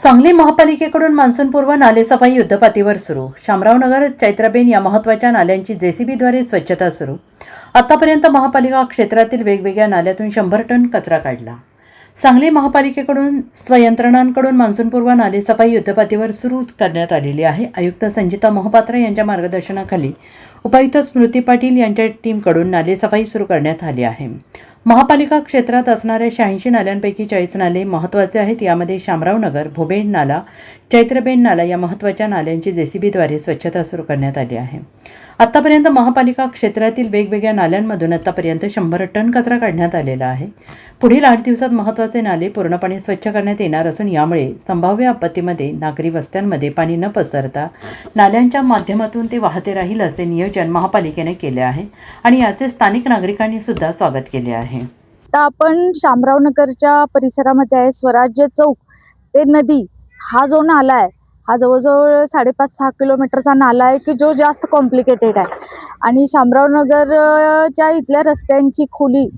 सांगली महापालिकेकडून मान्सूनपूर्व नालेसफाई युद्धपातळीवर सुरू. शामरावनगर, चैत्राबेन या महत्त्वाच्या नाल्यांची जेसीबीद्वारे स्वच्छता सुरू. आतापर्यंत महापालिका क्षेत्रातील वेगवेगळ्या नाल्यातून 100 टन कचरा काढला. सांगली महापालिकेकडून स्वयंत्रणांकडून मान्सूनपूर्व नालेसफाई युद्धपातळीवर सुरू करण्यात आलेली आहे. आयुक्त संजिता मोहपात्रा यांच्या मार्गदर्शनाखाली उपायुक्त स्मृती पाटील यांच्या टीमकडून नालेसफाई सुरू करण्यात आली आहे. महापालिका क्षेत्रात असणाऱ्या 86 नाल्यांपैकी 40 नाले महत्त्वाचे आहेत. यामध्ये शामरावनगर, भोबेड नाला, चैत्रबेन नाला या महत्त्वाच्या नाल्यांची जेसीबीद्वारे स्वच्छता सुरू करण्यात आली आहे. आतापर्यंत महापालिका क्षेत्रातील वेगवेगळ्या नाल्यांमधून आतापर्यंत 100 टन कचरा काढण्यात आलेला आहे. पुढील 8 दिवसात महत्त्वाचे नाले पूर्णपणे स्वच्छ करण्यात येणार असून यामुळे संभाव्य आपत्तीमध्ये नागरी वस्त्यांमध्ये पाणी न पसरता नाल्यांच्या माध्यमातून ते वाहते राहील असे नियोजन महापालिकेने केले आहे आणि याचे स्थानिक नागरिकांनी सुद्धा स्वागत केले आहे. आता आपण शामरावनगरच्या परिसरामध्ये आहे. स्वराज्य चौक ते नदी हा जो नाला आहे हा जवळजवळ 5.5-6 किलोमीटरचा नाला आहे की जो जास्त कॉम्प्लिकेटेड आहे. आणि शामरावनगरच्या इथल्या रस्त्यांची खोली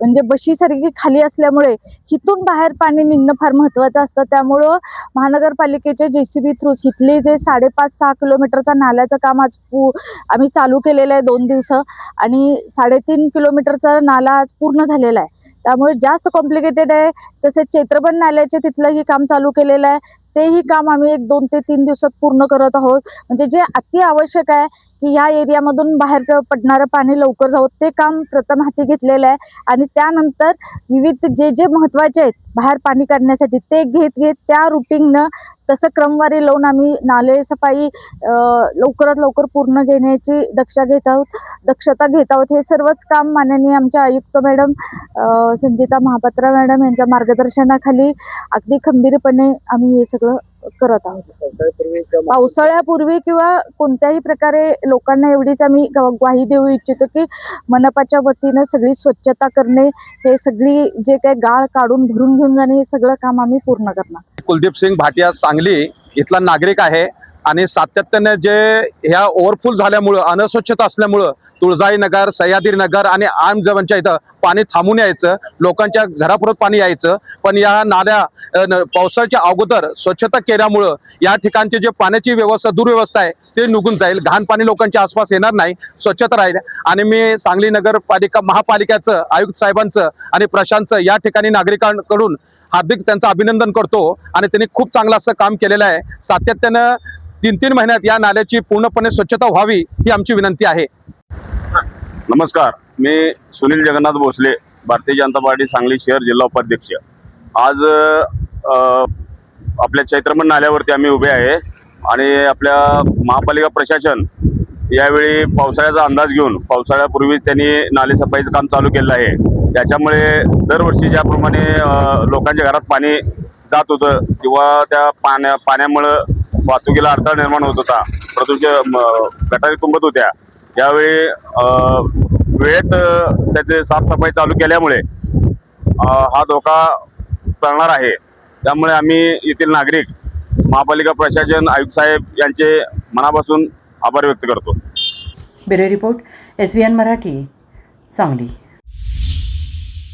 म्हणजे बशीसारखी खाली असल्यामुळे इथून बाहेर पाणी निघणं फार महत्त्वाचं असतं. त्यामुळं महानगरपालिकेच्या JCB थ्रू इथले जे 5.5-6 किलोमीटरचा नाल्याचं काम आज आम्ही चालू केलेलं आहे 2 दिवस आणि 3.5 किलोमीटरचा नाला आज पूर्ण झालेला आहे. त्यामुळे जास्त कॉम्प्लिकेटेड आहे. तसेच चैत्रबन नाल्याचे तिथलंही काम चालू केलेलं आहे. तेही काम आम्ही 1, 2 ते 3 दिवसात पूर्ण करत आहोत. म्हणजे जे अति आवश्यक आहे की ह्या एरियामधून बाहेर पडणारं पाणी लवकर जावं ते काम प्रथम हाती घेतलेलं आहे. आणि त्यानंतर विविध जे महत्त्वाचे आहेत बाहेर पाणी काढण्यासाठी ते घेत त्या रुटीननं तसं क्रमवारी लावून आम्ही नाले सफाई लवकरात लवकर पूर्ण घेण्याची दक्षता घेत आहोत. हे सर्वच काम माननीय आमच्या आयुक्त मॅडम संजिता महापात्रा मॅडम यांच्या मार्गदर्शनाखाली अगदी खंबीरपणे आम्ही हे सगळं करत आहोत. पावसाळ्यापूर्वी किंवा कोणत्याही प्रकारे लोकांना एवढीच आम्ही ग्वाही देऊ इच्छितो की मनपाच्या वतीनं सगळी स्वच्छता करणे, हे सगळी जे काही गाळ काढून भरून घेऊन जाणे हे सगळं काम आम्ही पूर्ण करणार. कुलदीप सिंग भाटिया सांगली इथला नागरिक आहे आणि सातत्याने जे ह्या ओव्हरफुल झाल्यामुळं अनस्वच्छता असल्यामुळं तुळजाई नगर, सह्याद्री नगर आणि आमजवळच्या इथं पाणी थांबून यायचं, लोकांच्या घरापुरत पाणी यायचं. पण या नाल्या पावसाच्या अगोदर स्वच्छता केल्यामुळं या ठिकाणची जे पाण्याची दुर्व्यवस्था आहे ते निघून जाईल. घाण पाणी लोकांच्या आसपास येणार नाही, स्वच्छता राहील. आणि मी सांगली नगरपालिका महापालिकेचं, आयुक्त साहेबांचं आणि प्रशांतचं या ठिकाणी नागरिकांकडून हार्दिक त्यांचं अभिनंदन करतो. आणि त्यांनी खूप चांगलं असं काम केलेलं आहे. सातत्यानं 3-3 महिन्यात या नाल्याची पूर्णपणे स्वच्छता व्हावी ही आमची विनंती आहे. नमस्कार, मी सुनील जगन्नाथ भोसले, भारतीय जनता पार्टी सांगली शहर जिल्हा उपाध्यक्ष. आज आपल्या चैत्रबन नाल्यावरती आम्ही उभे आहे आणि आपल्या महापालिका प्रशासन यावेळी पावसाळ्याचा अंदाज घेऊन पावसाळ्यापूर्वीच त्यांनी नालेसफाईचं काम चालू केलं आहे. त्याच्यामुळे दरवर्षी ज्याप्रमाणे लोकांच्या घरात पाणी जात होतं किंवा त्या पाण्यामुळं वाहतुकीला अडथळा निर्माण होत होता, प्रदूषण गटारी तुंबत होत्या, यावेळी वेळेत त्याचे साफसफाई चालू केल्यामुळे हा धोका टळणार आहे. त्यामुळे आम्ही येथील नागरिक, महापालिका प्रशासन, आयुक्त साहेब यांचे मनापासून आभार व्यक्त करतो. Bureau report SVN Marathi, Sangli.